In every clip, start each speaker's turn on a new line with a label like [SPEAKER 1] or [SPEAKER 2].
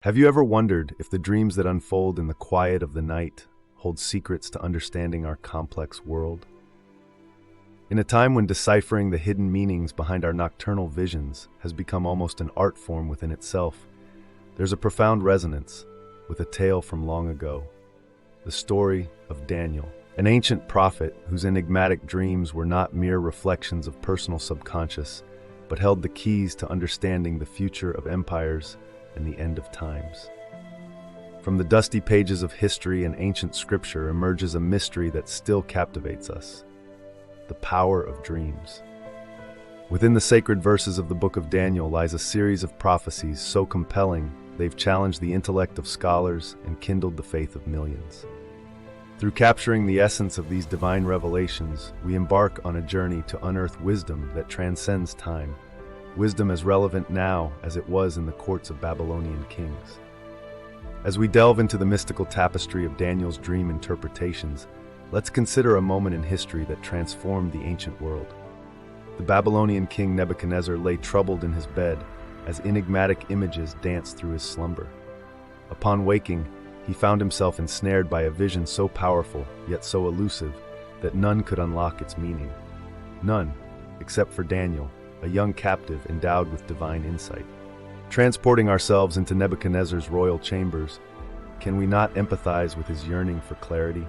[SPEAKER 1] Have you ever wondered if the dreams that unfold in the quiet of the night hold secrets to understanding our complex world? In a time when deciphering the hidden meanings behind our nocturnal visions has become almost an art form within itself, there's a profound resonance with a tale from long ago, the story of Daniel, an ancient prophet whose enigmatic dreams were not mere reflections of personal subconscious, but held the keys to understanding the future of empires and the end of times. From the dusty pages of history and ancient scripture emerges a mystery that still captivates us: the power of dreams. Within the sacred verses of the book of Daniel lies a series of prophecies so compelling they've challenged the intellect of scholars and kindled the faith of millions. Through capturing the essence of these divine revelations, we embark on a journey to unearth wisdom that transcends time, wisdom as relevant now as it was in the courts of Babylonian kings. As we delve into the mystical tapestry of Daniel's dream interpretations, let's consider a moment in history that transformed the ancient world. The Babylonian king Nebuchadnezzar lay troubled in his bed as enigmatic images danced through his slumber. Upon waking, he found himself ensnared by a vision so powerful, yet so elusive, that none could unlock its meaning. None, except for Daniel, a young captive endowed with divine insight. Transporting ourselves into Nebuchadnezzar's royal chambers, can we not empathize with his yearning for clarity?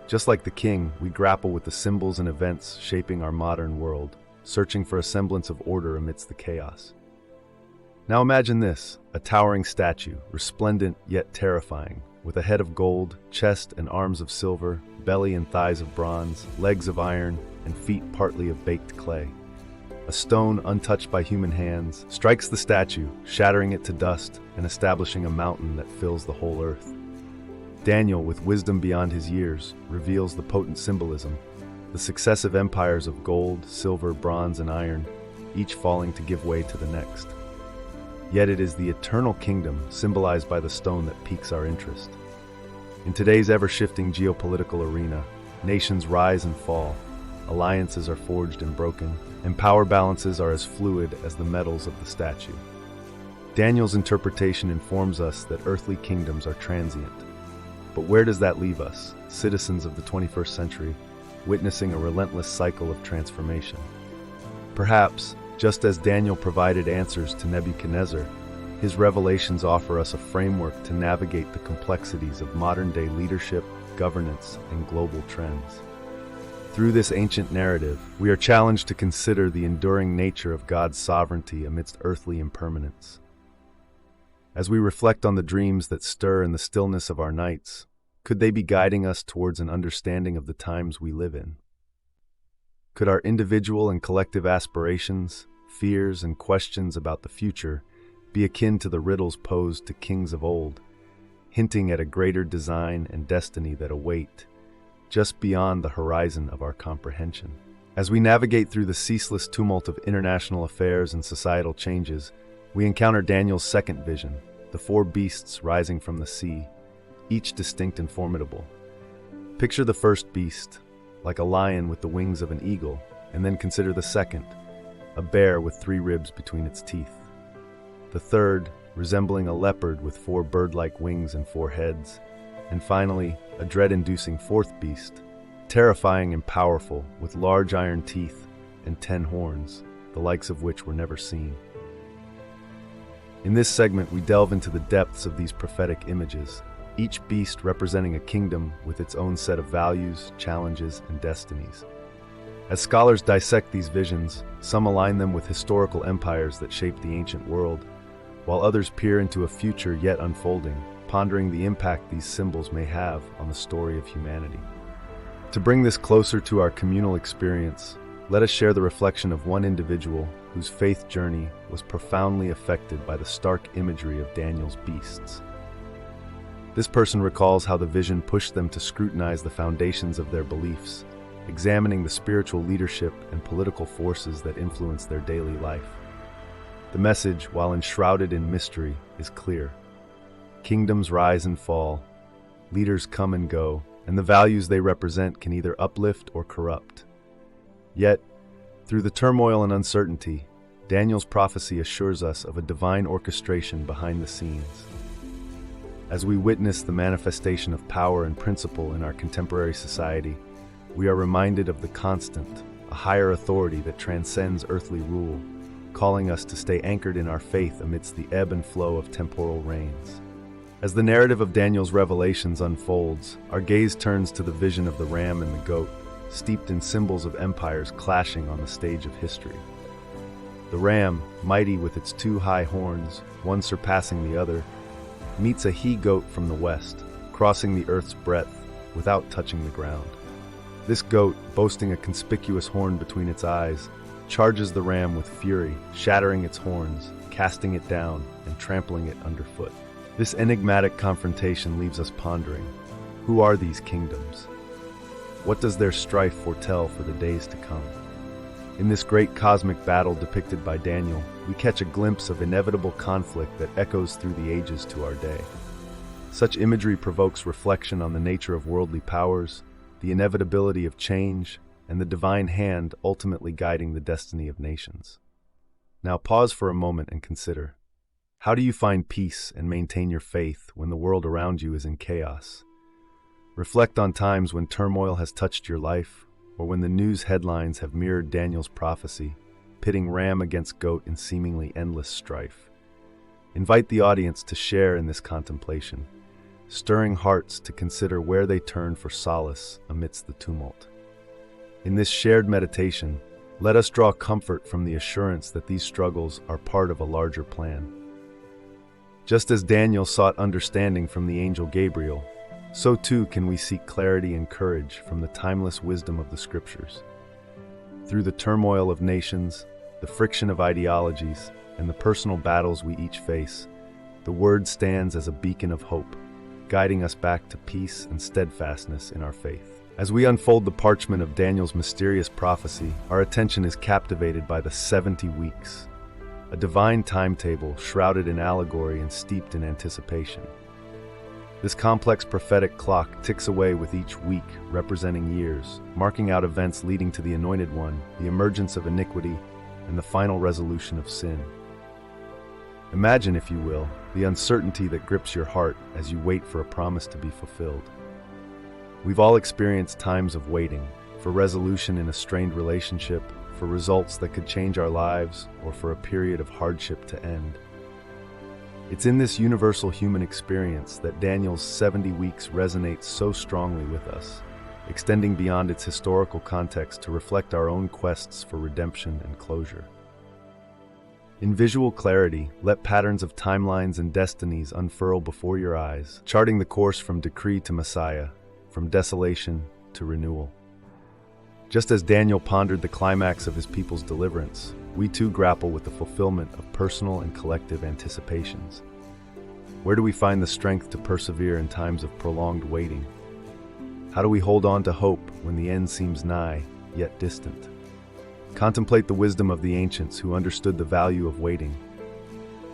[SPEAKER 1] Just like the king, we grapple with the symbols and events shaping our modern world, searching for a semblance of order amidst the chaos. Now imagine this: a towering statue, resplendent yet terrifying, with a head of gold, chest and arms of silver, belly and thighs of bronze, legs of iron, and feet partly of baked clay. A stone untouched by human hands strikes the statue, shattering it to dust and establishing a mountain that fills the whole earth. Daniel, with wisdom beyond his years, reveals the potent symbolism: the successive empires of gold, silver, bronze, and iron, each falling to give way to the next. Yet it is the eternal kingdom, symbolized by the stone, that piques our interest. In today's ever-shifting geopolitical arena, nations rise and fall, alliances are forged and broken, and power balances are as fluid as the metals of the statue. Daniel's interpretation informs us that earthly kingdoms are transient. But where does that leave us, citizens of the 21st century, witnessing a relentless cycle of transformation? Perhaps, just as Daniel provided answers to Nebuchadnezzar, his revelations offer us a framework to navigate the complexities of modern-day leadership, governance, and global trends. Through this ancient narrative, we are challenged to consider the enduring nature of God's sovereignty amidst earthly impermanence. As we reflect on the dreams that stir in the stillness of our nights, could they be guiding us towards an understanding of the times we live in? Could our individual and collective aspirations, fears, and questions about the future be akin to the riddles posed to kings of old, hinting at a greater design and destiny that await just beyond the horizon of our comprehension? As we navigate through the ceaseless tumult of international affairs and societal changes, we encounter Daniel's second vision: the four beasts rising from the sea, each distinct and formidable. Picture the first beast, like a lion with the wings of an eagle, and then consider the second, a bear with 3 ribs between its teeth. The third, resembling a leopard with 4 bird-like wings and 4 heads. And finally, a dread-inducing fourth beast, terrifying and powerful, with large iron teeth and 10 horns, the likes of which were never seen. In this segment, we delve into the depths of these prophetic images, each beast representing a kingdom with its own set of values, challenges, and destinies. As scholars dissect these visions, some align them with historical empires that shaped the ancient world, while others peer into a future yet unfolding, pondering the impact these symbols may have on the story of humanity. To bring this closer to our communal experience, let us share the reflection of one individual whose faith journey was profoundly affected by the stark imagery of Daniel's beasts. This person recalls how the vision pushed them to scrutinize the foundations of their beliefs, examining the spiritual leadership and political forces that influence their daily life. The message, while enshrouded in mystery, is clear. Kingdoms rise and fall, leaders come and go, and the values they represent can either uplift or corrupt. Yet, through the turmoil and uncertainty, Daniel's prophecy assures us of a divine orchestration behind the scenes. As we witness the manifestation of power and principle in our contemporary society, we are reminded of the constant, a higher authority that transcends earthly rule, calling us to stay anchored in our faith amidst the ebb and flow of temporal reigns. As the narrative of Daniel's revelations unfolds, our gaze turns to the vision of the ram and the goat, steeped in symbols of empires clashing on the stage of history. The ram, mighty with its two high horns, one surpassing the other, meets a he-goat from the west, crossing the earth's breadth without touching the ground. This goat, boasting a conspicuous horn between its eyes, charges the ram with fury, shattering its horns, casting it down, and trampling it underfoot. This enigmatic confrontation leaves us pondering. Who are these kingdoms? What does their strife foretell for the days to come? In this great cosmic battle depicted by Daniel, we catch a glimpse of inevitable conflict that echoes through the ages to our day. Such imagery provokes reflection on the nature of worldly powers, the inevitability of change, and the divine hand ultimately guiding the destiny of nations. Now pause for a moment and consider. How do you find peace and maintain your faith when the world around you is in chaos? Reflect on times when turmoil has touched your life, or when the news headlines have mirrored Daniel's prophecy, pitting ram against goat in seemingly endless strife. Invite the audience to share in this contemplation, stirring hearts to consider where they turn for solace amidst the tumult. In this shared meditation, let us draw comfort from the assurance that these struggles are part of a larger plan. Just as Daniel sought understanding from the angel Gabriel, so too can we seek clarity and courage from the timeless wisdom of the Scriptures. Through the turmoil of nations, the friction of ideologies, and the personal battles we each face, the Word stands as a beacon of hope, guiding us back to peace and steadfastness in our faith. As we unfold the parchment of Daniel's mysterious prophecy, our attention is captivated by the 70 weeks, a divine timetable shrouded in allegory and steeped in anticipation. This complex prophetic clock ticks away with each week representing years, marking out events leading to the Anointed One, the emergence of iniquity, and the final resolution of sin. Imagine, if you will, the uncertainty that grips your heart as you wait for a promise to be fulfilled. We've all experienced times of waiting, for resolution in a strained relationship, for results that could change our lives, or for a period of hardship to end. It's in this universal human experience that Daniel's 70 weeks resonates so strongly with us, extending beyond its historical context to reflect our own quests for redemption and closure. In visual clarity, let patterns of timelines and destinies unfurl before your eyes, charting the course from decree to Messiah, from desolation to renewal. Just as Daniel pondered the climax of his people's deliverance, we too grapple with the fulfillment of personal and collective anticipations. Where do we find the strength to persevere in times of prolonged waiting? How do we hold on to hope when the end seems nigh, yet distant? Contemplate the wisdom of the ancients who understood the value of waiting,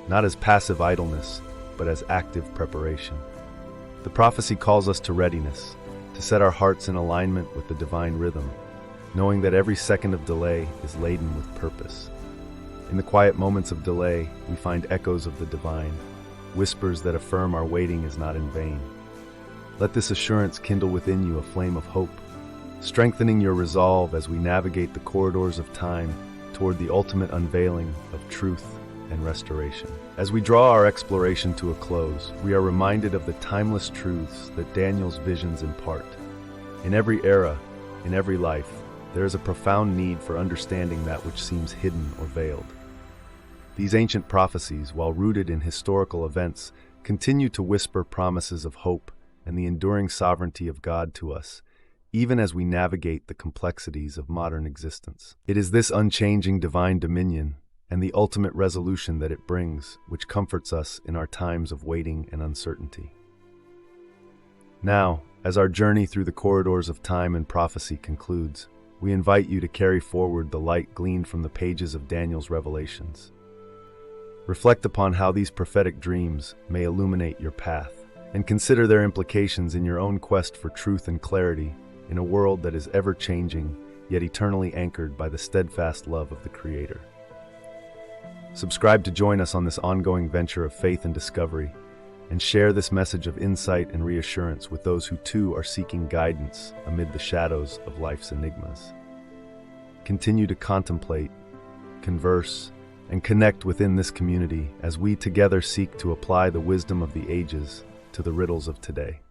[SPEAKER 1] not as passive idleness, but as active preparation. The prophecy calls us to readiness, to set our hearts in alignment with the divine rhythm, knowing that every second of delay is laden with purpose. In the quiet moments of delay, we find echoes of the divine, whispers that affirm our waiting is not in vain. Let this assurance kindle within you a flame of hope, strengthening your resolve as we navigate the corridors of time toward the ultimate unveiling of truth and restoration. As we draw our exploration to a close, we are reminded of the timeless truths that Daniel's visions impart. In every era, in every life, there is a profound need for understanding that which seems hidden or veiled. These ancient prophecies, while rooted in historical events, continue to whisper promises of hope and the enduring sovereignty of God to us, even as we navigate the complexities of modern existence. It is this unchanging divine dominion and the ultimate resolution that it brings which comforts us in our times of waiting and uncertainty. Now, as our journey through the corridors of time and prophecy concludes, we invite you to carry forward the light gleaned from the pages of Daniel's revelations. Reflect upon how these prophetic dreams may illuminate your path, and consider their implications in your own quest for truth and clarity in a world that is ever-changing, yet eternally anchored by the steadfast love of the Creator. Subscribe to join us on this ongoing venture of faith and discovery, and share this message of insight and reassurance with those who too are seeking guidance amid the shadows of life's enigmas. Continue to contemplate, converse, and connect within this community as we together seek to apply the wisdom of the ages to the riddles of today.